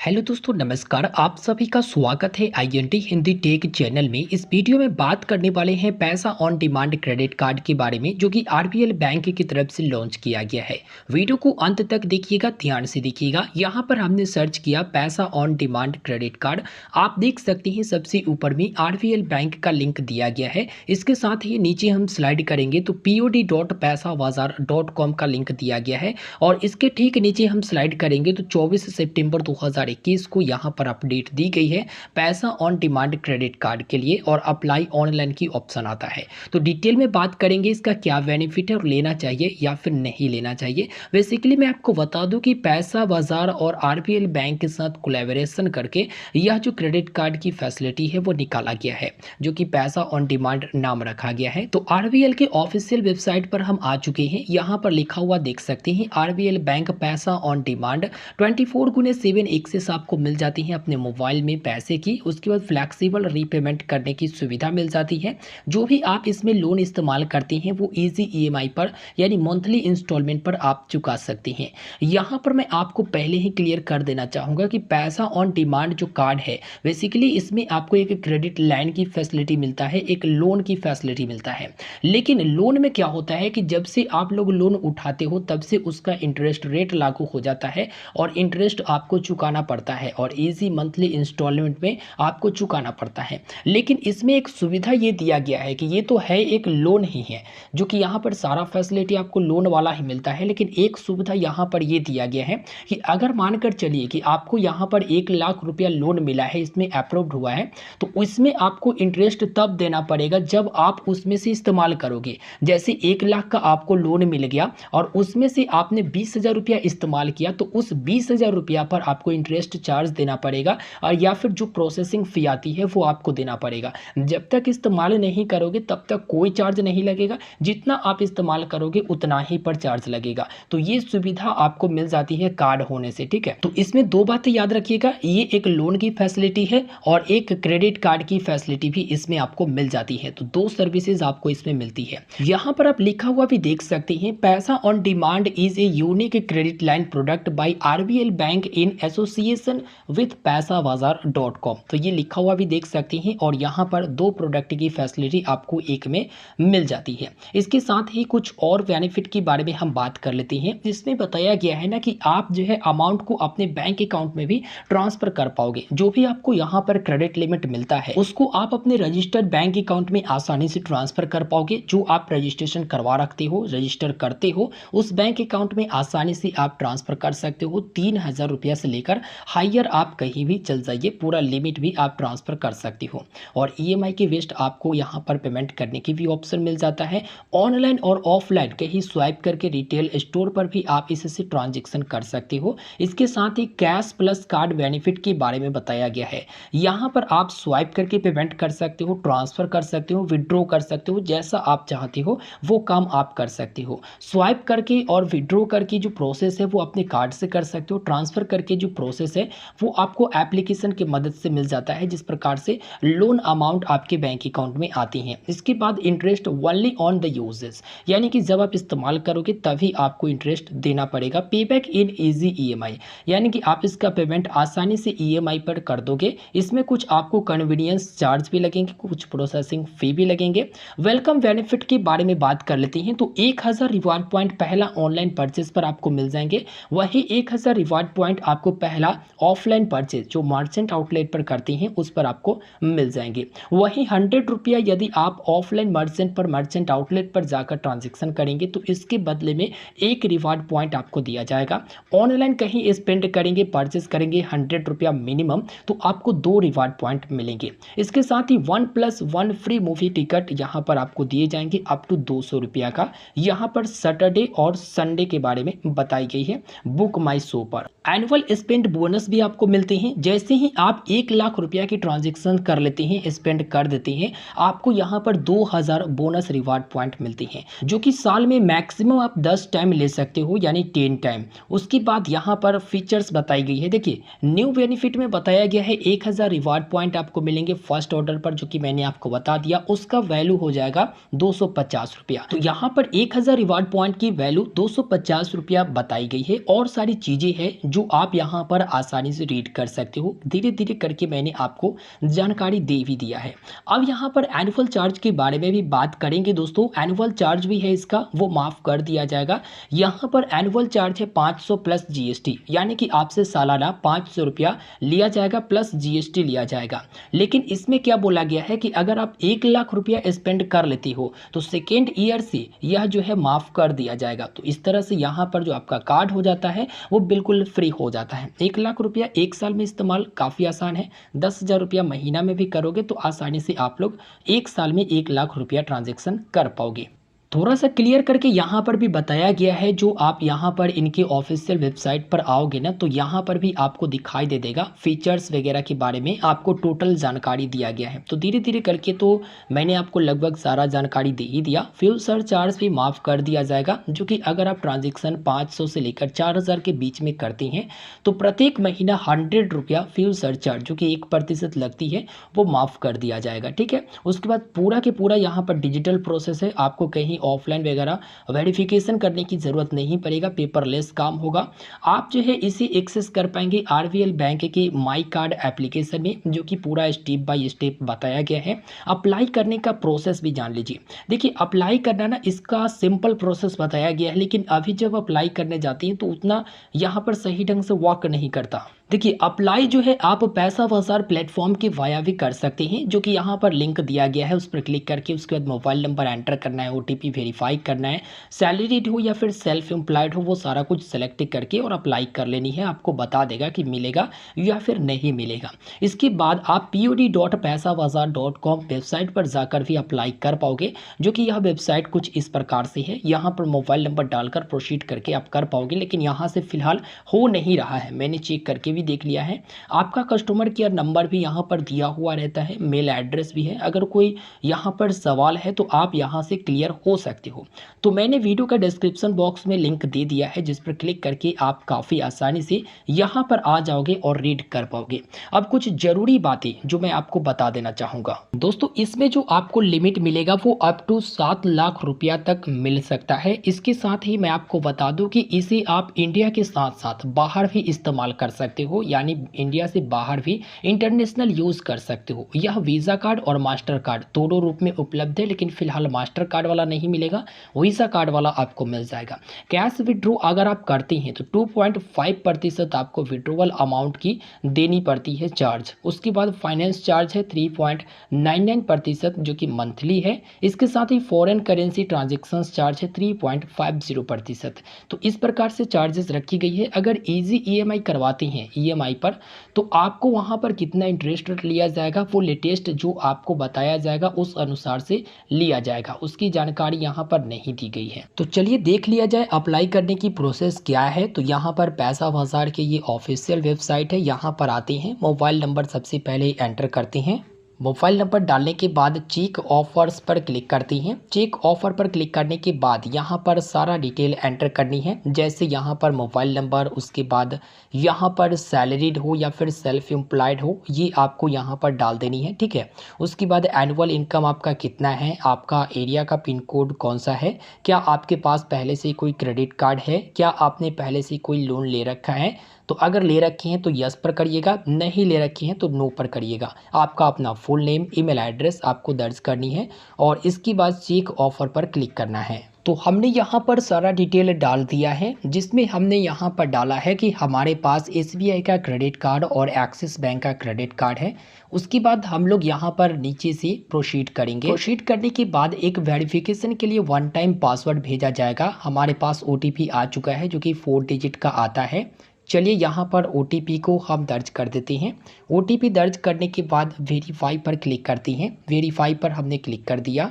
Hello दोस्तों, नमस्कार। आप सभी का स्वागत है आईएनटी हिंदी टेक चैनल में। इस वीडियो में बात करने वाले हैं Paisa on demand credit card के बारे में, जो कि आरबीएल बैंक की तरफ से लॉन्च किया गया है। वीडियो को अंत तक देखिएगा, ध्यान से देखिएगा। यहाँ पर हमने सर्च किया पैसा ऑन डिमांड क्रेडिट कार्ड। आप देख सकते हैं सबसे ऊपर में आरबीएल बैंक का लिंक दिया गया है। इसके साथ ही नीचे हम स्लाइड करेंगे तो pod.पैसाबाजार.com का लिंक दिया गया है और इसके ठीक नीचे हम स्लाइड करेंगे तो 24 सितंबर 2021 को यहाँ पर अपडेट दी गई है पैसा ऑन डिमांड क्रेडिट कार्ड के लिए और अप्लाई ऑनलाइन की ऑप्शन आता है। तो डिटेल में बात करेंगे इसका क्या बेनिफिट है और लेना चाहिए या फिर नहीं लेना चाहिए। बेसिकली मैं आपको बता दूं कि पैसा बाजार और आरबीएल बैंक के साथ कोलैबोरेशन करके यह जो क्रेडिट कार्ड की फैसिलिटी है वो निकाला गया है, जो कि पैसा ऑन डिमांड नाम रखा गया है। तो आरबीएल के ऑफिशियल वेबसाइट पर हम आ चुके हैं। यहाँ पर लिखा हुआ देख सकते हैं आरबीएल बैंक पैसा ऑन डिमांड 24x7 एक्सेस आपको मिल जाती है अपने मोबाइल में पैसे की। उसके बाद फ्लैक्सिबल रीपेमेंट करने की सुविधा मिल जाती है। जो भी आप इसमें लोन इस्तेमाल करते हैं वो इजी ईएमआई पर यानी मंथली इंस्टॉलमेंट पर आप चुका सकते हैं। यहाँ पर मैं आपको पहले ही क्लियर कर देना चाहूँगा कि पैसा ऑन डिमांड जो कार्ड है बेसिकली इसमें आपको एक क्रेडिट लाइन की फैसिलिटी मिलता है, एक लोन की फैसिलिटी मिलता है। लेकिन लोन में क्या होता है कि जब से आप लोग लोन उठाते हो तब से उसका इंटरेस्ट रेट लागू हो जाता है और इंटरेस्ट आपको चुकाना पड़ता है और इजी मंथली इंस्टॉलमेंट में आपको चुकाना पड़ता है। लेकिन इसमें एक सुविधा ये दिया गया है कि ये तो है एक लोन ही है, जो कि यहाँ पर सारा फैसिलिटी आपको लोन वाला ही मिलता है। लेकिन एक सुविधा यहाँ पर ये दिया गया है कि अगर मानकर चलिए कि आपको यहाँ पर 1 लाख रुपया लोन मिला है, इसमें अप्रूव्ड हुआ है, तो इसमें आपको इंटरेस्ट तब देना पड़ेगा जब आप उसमें से इस्तेमाल करोगे। जैसे 1 लाख का आपको लोन मिल गया और उसमें से आपने 20,000 रुपया इस्तेमाल किया, तो उस 20,000 रुपया पर आपको इंटरेस्ट चार्ज देना पड़ेगा और या फिर जो प्रोसेसिंग फ़ी आती है वो आपको देना पड़ेगा। जब तक इस्तेमाल नहीं करोगे तब तक कोई चार्ज नहीं लगेगा, जितना आप इस्तेमाल करोगे उतना ही पर चार्ज लगेगा। तो ये सुविधा आपको मिल जाती है कार्ड होने से, ठीक है। तो इसमें दो बातें याद रखिएगा, ये एक लोन की फैसिलिटी है और एक क्रेडिट कार्ड की फैसिलिटी भी इसमें आपको मिल जाती है। तो दो सर्विसेज आपको इसमें मिलती है। यहाँ पर आप लिखा हुआ भी देख सकते हैं Paisa on demand is a unique credit line product by RBL bank in association with Paisabazaar. तो ये लिखा हुआ भी देख सकते हैं और यहाँ पर दो प्रोडक्ट की फैसिलिटी आपको एक में मिल जाती है। इसके साथ ही कुछ और बेनिफिट के बारे में हम बात कर लेते हैं। जिसमें बताया गया है ना कि आप जो है अमाउंट को अपने बैंक अकाउंट में भी ट्रांसफर कर पाओगे। जो भी आपको यहाँ पर क्रेडिट लिमिट मिलता है उसको आप अपने रजिस्टर्ड बैंक अकाउंट में आसानी से ट्रांसफर कर पाओगे। जो आप रजिस्ट्रेशन करवा रखते हो, रजिस्टर करते हो, उस बैंक अकाउंट में आसानी से आप ट्रांसफर कर सकते हो। 3,000 रुपया से लेकर हायर आप कहीं भी चल जाइए, पूरा लिमिट भी आप ट्रांसफर कर सकते हो। और ईएमआई के वेस्ट आपको यहाँ पर पेमेंट करने की भी ऑप्शन मिल जाता है। ऑनलाइन और ऑफलाइन कहीं स्वाइप करके रिटेल स्टोर पर भी आप इससे ट्रांजेक्शन कर सकते हो। इसके साथ ही कैश प्लस कार्ड बेनिफिट के बारे में बताया गया है। यहाँ पर आप स्वाइप करके पेमेंट कर सकते हो, ट्रांसफर कर सकते हो, विड्रॉ कर सकते हो, जैसा आप चाहते हो वो काम आप कर सकते हो। स्वाइप करके और विड्रॉ करके जो प्रोसेस है वो अपने कार्ड से कर सकते हो। ट्रांसफर करके जो प्रोसेस है वो आपको एप्लीकेशन की मदद से मिल जाता है, जिस प्रकार से लोन अमाउंट आपके बैंक अकाउंट में आती है। इसके बाद interest only on the uses, यानी कि जब आप इस्तेमाल करोगे तभी आपको इंटरेस्ट देना पड़ेगा। पेबैक इन इजी ईएमआई, यानी कि आप इसका पेमेंट आसानी से ईएमआई पर कर दोगे। इसमें कुछ आपको कन्वीनियंस चार्ज भी लगेंगे, कुछ प्रोसेसिंग फी भी लगेंगे। वेलकम बेनिफिट के बारे में बात कर लेते हैं तो 1,000 रिवार्ड पॉइंट पहला ऑनलाइन परचेज पर आपको मिल जाएंगे। वही 1,000 रिवार्ड पॉइंट आपको पहला ऑफलाइन परचेज जो मर्चेंट आउटलेट पर करते हैं उस पर आपको मिल जाएंगे। वही 100 रुपया यदि आप ऑफलाइन मर्चेंट पर मर्चेंट आउटलेट पर जाकर ट्रांजेक्शन करेंगे तो इसके बदले में एक रिवार्ड पॉइंट आपको दिया जाएगा। ऑनलाइन कहीं स्पेंड करेंगे, परचेज करेंगे 100 रुपया मिनिमम, तो आपको 2 रिवार्ड पॉइंट मिलेंगे। इसके साथ ही 1+1 फ्री मूवी टिकट यहाँ पर आपको दिए जाएंगे अप टू 200 रुपया का। यहाँ पर सैटरडे और संडे के बारे में बताई गई है बुक माई शो पर। एनुअल स्पेंड बोनस भी आपको मिलते हैं। जैसे ही आप 1 लाख रुपया की ट्रांजेक्शन कर लेते हैं, स्पेंड कर देते हैं, आपको यहाँ पर 2,000 बोनस रिवार्ड पॉइंट मिलते हैं, जो कि साल में मैक्सिमम आप 10 टाइम ले सकते हो, यानी 10 टाइम। उसके बाद यहाँ पर फीचर्स बताई गई है। देखिए न्यू बेनिफिट में बताया गया है 1,000 रिवार्ड पॉइंट आपको मिलेंगे फर्स्ट ऑर्डर पर, जो कि मैंने आपको बता दिया। उसका वैल्यू हो जाएगा 250 रुपया। तो यहाँ पर 1,000 रिवार्ड पॉइंट की वैल्यू 250 रुपया बताई गई है। और सारी चीजें हैं जो आप यहाँ पर आसानी से रीड कर सकते हो। धीरे धीरे करके मैंने आपको जानकारी दे भी दिया है। अब यहाँ पर एनुअल चार्ज के बारे में भी बात करेंगे दोस्तों। एनुअल चार्ज भी है इसका, वो माफ़ कर दिया जाएगा। यहाँ पर एनुअल चार्ज है 500 प्लस जीएसटी, यानी कि आपसे सालाना 500 रुपया लिया जाएगा प्लस जीएसटी लिया जाएगा। लेकिन इसमें क्या बोला गया है कि अगर आप 1 लाख रुपया स्पेंड कर लेते हो तो सेकेंड ईयर से यह जो है माफ़ कर दिया जाएगा। तो इस तरह से यहाँ पर जो आपका कार्ड हो जाता है वो बिल्कुल फ्री हो जाता है। 1 लाख रुपया 1 साल में इस्तेमाल काफ़ी आसान है। 10,000 रुपया महीना में भी करोगे तो आसानी से आप लोग 1 साल में 1 लाख रुपया ट्रांजेक्शन कर पाओगे। थोड़ा सा क्लियर करके यहाँ पर भी बताया गया है, जो आप यहाँ पर इनके ऑफिशियल वेबसाइट पर आओगे ना तो यहाँ पर भी आपको दिखाई दे देगा फीचर्स वगैरह के बारे में आपको टोटल जानकारी दिया गया है। तो धीरे धीरे करके तो मैंने आपको लगभग सारा जानकारी दे ही दिया। फ्यूल सरचार्ज भी माफ़ कर दिया जाएगा, जो कि अगर आप ट्रांजेक्शन 500 से लेकर 4,000 के बीच में करते हैं तो प्रत्येक महीना 100 रुपया फ्यूल सरचार्ज जो कि 1% लगती है वो माफ़ कर दिया जाएगा। ठीक है, उसके बाद पूरा के पूरा यहाँ पर डिजिटल प्रोसेस है, आपको कहीं ऑफलाइन वगैरह वेरिफिकेशन करने की ज़रूरत नहीं पड़ेगा, पेपरलेस काम होगा। आप जो है इसे एक्सेस कर पाएंगे आरबीएल बैंक के माई कार्ड एप्लीकेशन में, जो कि पूरा स्टेप बाय स्टेप बताया गया है। अप्लाई करने का प्रोसेस भी जान लीजिए। देखिए अप्लाई करना ना, इसका सिंपल प्रोसेस बताया गया है, लेकिन अभी जब अप्लाई करने जाती हैं तो उतना यहाँ पर सही ढंग से वर्क नहीं करता। देखिए अप्लाई जो है आप पैसा बाजार प्लेटफॉर्म के वाया भी कर सकते हैं, जो कि यहाँ पर लिंक दिया गया है, उस पर क्लिक करके उसके बाद मोबाइल नंबर एंटर करना है, ओटीपी वेरीफाई करना है, सैलरीड हो या फिर सेल्फ एम्प्लॉयड हो वो सारा कुछ सेलेक्ट करके और अप्लाई कर लेनी है। आपको बता देगा कि मिलेगा या फिर नहीं मिलेगा। इसके बाद आप pod.paisabazaar.com वेबसाइट पर जाकर भी अप्लाई कर पाओगे, जो कि यह वेबसाइट कुछ इस प्रकार से है। यहाँ पर मोबाइल नंबर डालकर प्रोसीड करके आप कर पाओगे, लेकिन यहाँ से फिलहाल हो नहीं रहा है, मैंने चेक करके भी देख लिया है। आपका कस्टमर केयर नंबर भी यहाँ पर दिया हुआ रहता है, मेल एड्रेस भी है। अगर कोई यहाँ पर सवाल है तो आप यहाँ से क्लियर हो सकते हो। तो मैंने वीडियो का डिस्क्रिप्शन बॉक्स में लिंक दे दिया है, जिस पर क्लिक करके आप काफ़ी आसानी से यहाँ पर आ जाओगे और रीड कर पाओगे। अब कुछ ज़रूरी बातें जो मैं आपको बता देना चाहूँगा दोस्तों, इसमें जो आपको लिमिट मिलेगा वो अप टू 7 लाख रुपया तक मिल सकता है। इसके साथ ही मैं आपको बता दूं कि इसे आप इंडिया के साथ साथ बाहर भी इस्तेमाल कर सकते हो, यानी इंडिया से बाहर भी इंटरनेशनल यूज़ कर सकते हो। यह वीज़ा कार्ड और मास्टर कार्ड दोनों रूप में उपलब्ध है, लेकिन फिलहाल मास्टर कार्ड वाला नहीं मिलेगा, वीज़ा कार्ड वाला आपको मिल जाएगा। कैश विड्रॉ अगर आप करते हैं तो 2.5% आपको विड्रॉवल अमाउंट की देनी पड़ती है चार्ज। उसके बाद फाइनेंस चार्ज है 3.99% जो कि मंथली है। इसके साथ ही फॉरेन करेंसी ट्रांजेक्शन चार्ज है 3.50%। तो इस प्रकार से चार्जेस रखी गई है। अगर इजी ईएमआई करवाते हैं ईएमआई पर तो आपको वहां पर कितना इंटरेस्ट रेट लिया जाएगा वो लेटेस्ट जो आपको बताया जाएगा उस अनुसार से लिया जाएगा, उसकी जानकारी यहाँ पर नहीं दी गई है। तो चलिए देख लिया जाए अप्लाई करने की प्रोसेस क्या है। तो यहाँ पर पैसा बाजार के ये ऑफिशियल वेबसाइट है, यहाँ पर आते हैं, मोबाइल नंबर सबसे पहले एंटर करते हैं। मोबाइल नंबर डालने के बाद चेक ऑफर्स पर क्लिक करती हैं। चेक ऑफर पर क्लिक करने के बाद यहाँ पर सारा डिटेल एंटर करनी है, जैसे यहाँ पर मोबाइल नंबर, उसके बाद यहाँ पर सैलरीड हो या फिर सेल्फ एम्प्लॉयड हो, ये आपको यहाँ पर डाल देनी है। ठीक है, उसके बाद एनुअल इनकम आपका कितना है, आपका एरिया का पिन कोड कौन सा है, क्या आपके पास पहले से कोई क्रेडिट कार्ड है, क्या आपने पहले से कोई लोन ले रखा है। तो अगर ले रखे हैं तो यस पर करिएगा, नहीं ले रखे हैं तो नो पर करिएगा। आपका अपना फुल नेम, ईमेल एड्रेस आपको दर्ज करनी है और इसके बाद चेक ऑफर पर क्लिक करना है। तो हमने यहाँ पर सारा डिटेल डाल दिया है, जिसमें हमने यहाँ पर डाला है कि हमारे पास एसबीआई का क्रेडिट कार्ड और एक्सिस बैंक का क्रेडिट कार्ड है। उसके बाद हम लोग यहाँ पर नीचे से प्रोसीड करेंगे। प्रोसीड करने के बाद एक वेरिफिकेशन के लिए 1 टाइम पासवर्ड भेजा जाएगा। हमारे पास ओटीपी आ चुका है जो कि 4 डिजिट का आता है। चलिए यहाँ पर OTP को हम दर्ज कर देते हैं। OTP दर्ज करने के बाद वेरीफाई पर क्लिक करते हैं। वेरीफाई पर हमने क्लिक कर दिया।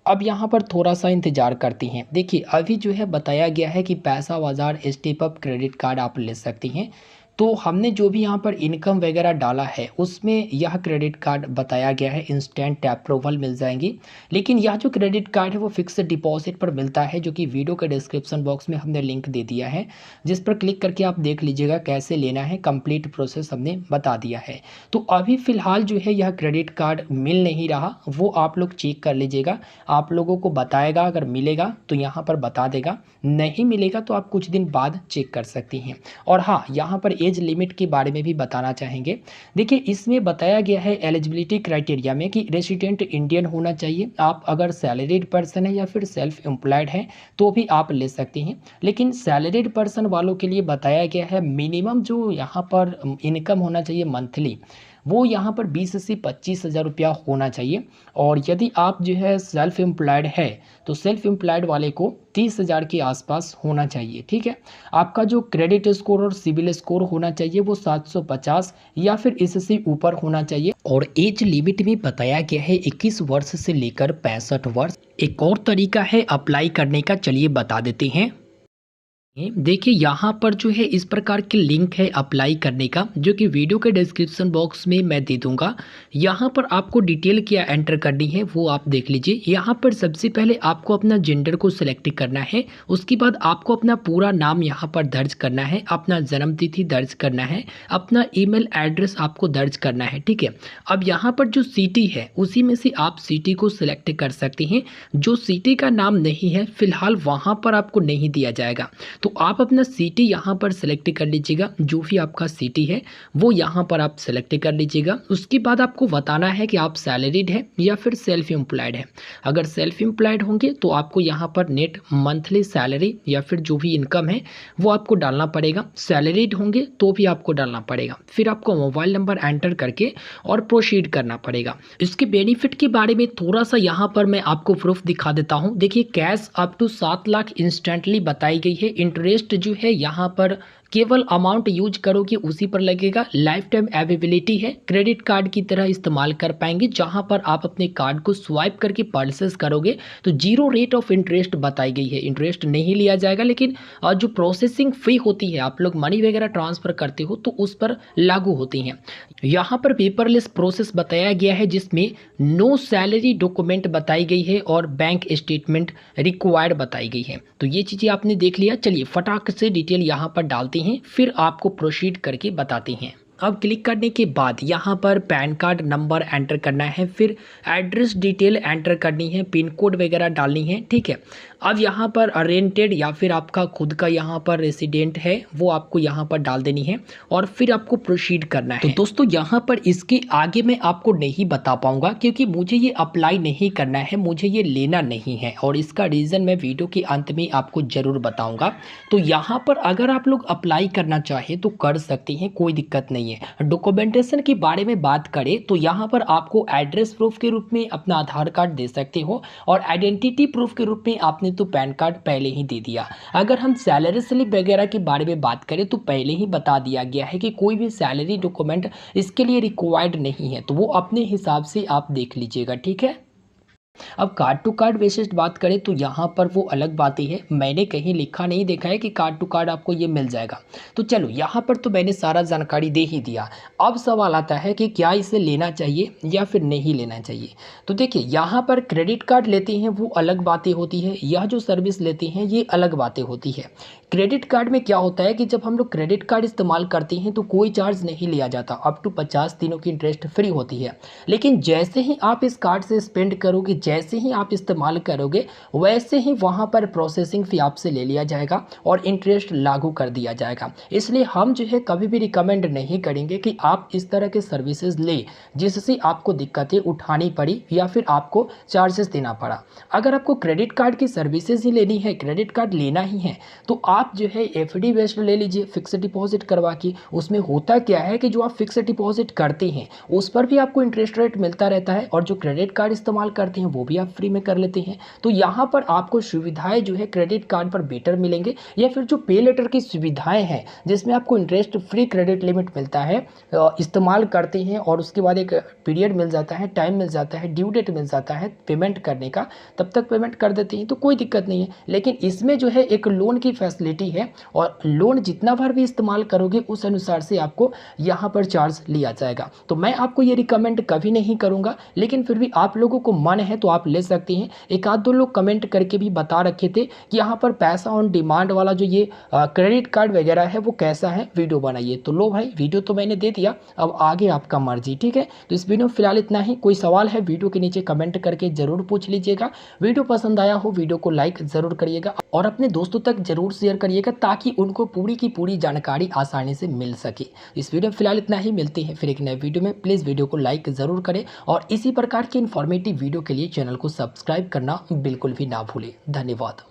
अब यहाँ पर थोड़ा सा इंतज़ार करते हैं। देखिए अभी जो है बताया गया है कि पैसा बाजार स्टेप अप क्रेडिट कार्ड आप ले सकते हैं। तो हमने जो भी यहाँ पर इनकम वगैरह डाला है उसमें यह क्रेडिट कार्ड बताया गया है, इंस्टेंट अप्रूवल मिल जाएंगी। लेकिन यह जो क्रेडिट कार्ड है वो फिक्स डिपॉजिट पर मिलता है, जो कि वीडियो के डिस्क्रिप्शन बॉक्स में हमने लिंक दे दिया है, जिस पर क्लिक करके आप देख लीजिएगा कैसे लेना है। कंप्लीट प्रोसेस हमने बता दिया है। तो अभी फ़िलहाल जो है यह क्रेडिट कार्ड मिल नहीं रहा, वो आप लोग चेक कर लीजिएगा। आप लोगों को बताएगा, अगर मिलेगा तो यहाँ पर बता देगा, नहीं मिलेगा तो आप कुछ दिन बाद चेक कर सकती हैं। और हाँ, यहाँ पर एज लिमिट के बारे में भी बताना चाहेंगे। देखिए, इसमें बताया गया है एलिजिबिलिटी क्राइटेरिया में कि रेसिडेंट इंडियन होना चाहिए। आप अगर सैलरीड पर्सन है या फिर सेल्फ एम्प्लॉयड हैं तो भी आप ले सकते हैं। लेकिन सैलरीड पर्सन वालों के लिए बताया गया है मिनिमम जो यहाँ पर इनकम होना चाहिए मंथली, वो यहाँ पर 20 से 25,000 रुपया होना चाहिए। और यदि आप जो है सेल्फ एम्प्लॉयड है तो सेल्फ एम्प्लॉयड वाले को 30,000 के आसपास होना चाहिए। ठीक है, आपका जो क्रेडिट स्कोर और सिविल स्कोर होना चाहिए वो 750 या फिर इससे ऊपर होना चाहिए। और एज लिमिट में बताया गया है 21 वर्ष से लेकर 65 वर्ष। एक और तरीका है अप्लाई करने का, चलिए बता देते हैं। देखिए, यहाँ पर जो है इस प्रकार के लिंक है अप्लाई करने का, जो कि वीडियो के डिस्क्रिप्शन बॉक्स में मैं दे दूंगा। यहाँ पर आपको डिटेल क्या एंटर करनी है वो आप देख लीजिए। यहाँ पर सबसे पहले आपको अपना जेंडर को सिलेक्ट करना है। उसके बाद आपको अपना पूरा नाम यहाँ पर दर्ज करना है, अपना जन्म तिथि दर्ज करना है, अपना ईमेल एड्रेस आपको दर्ज करना है। ठीक है, अब यहाँ पर जो सिटी है उसी में से आप सिटी को सिलेक्ट कर सकते हैं। जो सिटी का नाम नहीं है फिलहाल वहाँ पर आपको नहीं दिया जाएगा, तो आप अपना सिटी यहाँ पर सेलेक्ट कर लीजिएगा। जो भी आपका सिटी है वो यहाँ पर आप सेलेक्ट कर लीजिएगा। उसके बाद आपको बताना है कि आप सैलरीड है या फिर सेल्फ एम्प्लॉयड है। अगर सेल्फ एम्प्लॉयड होंगे तो आपको यहाँ पर नेट मंथली सैलरी या फिर जो भी इनकम है वो आपको डालना पड़ेगा। सैलरीड होंगे तो भी आपको डालना पड़ेगा। फिर आपको मोबाइल नंबर एंटर करके और प्रोसीड करना पड़ेगा। इसके बेनिफिट के बारे में थोड़ा सा यहाँ पर मैं आपको प्रूफ दिखा देता हूँ। देखिए, cash up to 7 lakh instantly बताई गई है। इंटरेस्ट जो है यहाँ पर केवल अमाउंट यूज करोगे उसी पर लगेगा। लाइफ टाइम अवेलेबिलिटी है, क्रेडिट कार्ड की तरह इस्तेमाल कर पाएंगे। जहां पर आप अपने कार्ड को स्वाइप करके परचेस करोगे तो 0 रेट ऑफ इंटरेस्ट बताई गई है। इंटरेस्ट नहीं लिया जाएगा, लेकिन जो प्रोसेसिंग फी होती है, आप लोग मनी वगैरह ट्रांसफर करते हो तो उस पर लागू होती हैं। यहाँ पर पेपरलेस प्रोसेस बताया गया है, जिसमें नो सैलरी डॉक्यूमेंट बताई गई है और बैंक स्टेटमेंट रिक्वायर्ड बताई गई है। तो ये चीज़ें आपने देख लिया। चलिए फटाक से डिटेल यहाँ पर डालते हैं, फिर आपको प्रोसीड करके बताते हैं। अब क्लिक करने के बाद यहाँ पर पैन कार्ड नंबर एंटर करना है, फिर एड्रेस डिटेल एंटर करनी है, पिन कोड वगैरह डालनी है। ठीक है, अब यहाँ पर रेंटेड या फिर आपका खुद का यहाँ पर रेसिडेंट है वो आपको यहाँ पर डाल देनी है और फिर आपको प्रोसीड करना है। तो दोस्तों, यहाँ पर इसके आगे मैं आपको नहीं बता पाऊंगा क्योंकि मुझे ये अप्लाई नहीं करना है, मुझे ये लेना नहीं है, और इसका रीज़न मैं वीडियो के अंत में आपको ज़रूर बताऊँगा। तो यहाँ पर अगर आप लोग अप्लाई करना चाहें तो कर सकते हैं, कोई दिक्कत नहीं है। डॉक्यूमेंटेशन के बारे में बात करें तो यहाँ पर आपको एड्रेस प्रूफ के रूप में अपना आधार कार्ड दे सकते हो, और आइडेंटिटी प्रूफ के रूप में आपने तो पैन कार्ड पहले ही दे दिया। अगर हम सैलरी स्लिप वगैरह के बारे में बात करें तो पहले ही बता दिया गया है कि कोई भी सैलरी डॉक्यूमेंट इसके लिए रिक्वायर्ड नहीं है, तो वो अपने हिसाब से आप देख लीजिएगा। ठीक है, अब कार्ड टू कार्ड बेसिस बात करें तो यहाँ पर वो अलग बातें है। मैंने कहीं लिखा नहीं देखा है कि कार्ड टू कार्ड आपको ये मिल जाएगा। तो चलो, यहाँ पर तो मैंने सारा जानकारी दे ही दिया। अब सवाल आता है कि क्या इसे लेना चाहिए या फिर नहीं लेना चाहिए। तो देखिए, यहाँ पर क्रेडिट कार्ड लेते हैं वो अलग बातें होती है, यह जो सर्विस लेते हैं ये अलग बातें होती है। क्रेडिट कार्ड में क्या होता है कि जब हम लोग क्रेडिट कार्ड इस्तेमाल करते हैं तो कोई चार्ज नहीं लिया जाता, अप टू 50 दिनों की इंटरेस्ट फ्री होती है। लेकिन जैसे ही आप इस कार्ड से स्पेंड करोगे, जैसे ही आप इस्तेमाल करोगे, वैसे ही वहाँ पर प्रोसेसिंग फ़ी आपसे ले लिया जाएगा और इंटरेस्ट लागू कर दिया जाएगा। इसलिए हम जो है कभी भी रिकमेंड नहीं करेंगे कि आप इस तरह के सर्विसेज लें जिससे आपको दिक्कतें उठानी पड़ी या फिर आपको चार्जेस देना पड़ा। अगर आपको क्रेडिट कार्ड की सर्विसेज ही लेनी है, क्रेडिट कार्ड लेना ही है, तो आप जो है एफडी बेस्ड ले लीजिए, फिक्स डिपॉजिट करवा के। उसमें होता क्या है कि जो आप फिक्स डिपॉजिट करते हैं उस पर भी आपको इंटरेस्ट रेट मिलता रहता है, और जो क्रेडिट कार्ड इस्तेमाल करते हैं वो भी आप फ्री में कर लेते हैं। तो यहाँ पर आपको सुविधाएं जो है क्रेडिट कार्ड पर बेटर मिलेंगे, या फिर जो पे लेटर की सुविधाएं हैं जिसमें आपको इंटरेस्ट फ्री क्रेडिट लिमिट मिलता है, इस्तेमाल करते हैं और उसके बाद एक पीरियड मिल जाता है, टाइम मिल जाता है, ड्यू डेट मिल जाता है पेमेंट करने का, तब तक पेमेंट कर देते हैं तो कोई दिक्कत नहीं है। लेकिन इसमें जो है एक लोन की फैसिलिटी है, और लोन जितना बार भी इस्तेमाल करोगे उस अनुसार से आपको यहाँ पर चार्ज लिया जाएगा। तो मैं आपको ये रिकमेंड कभी नहीं करूँगा, लेकिन फिर भी आप लोगों को मन है तो आप ले सकते हैं। एक आध दो लोग कमेंट करके भी बता रखे थे कि यहाँ पर पैसा ऑन डिमांड वाला जो ये क्रेडिट कार्ड वगैरह है वो कैसा है, वीडियो बनाइए। तो लो भाई, वीडियो तो मैंने दे दिया, अब आगे आपका मर्जी। ठीक है, तो इस वीडियो में फिलहाल इतना ही। कोई सवाल है वीडियो के नीचे कमेंट करके जरूर पूछ लीजिएगा। वीडियो पसंद आया हो वीडियो को लाइक जरूर करिएगा और अपने दोस्तों तक जरूर शेयर करिएगा ताकि उनको पूरी की पूरी जानकारी आसानी से मिल सके। इस वीडियो में फिलहाल इतना ही, मिलते हैं फिर एक नए वीडियो में। प्लीज़ वीडियो को लाइक ज़रूर करें और इसी प्रकार की इन्फॉर्मेटिव वीडियो के लिए चैनल को सब्सक्राइब करना बिल्कुल भी ना भूलें। धन्यवाद।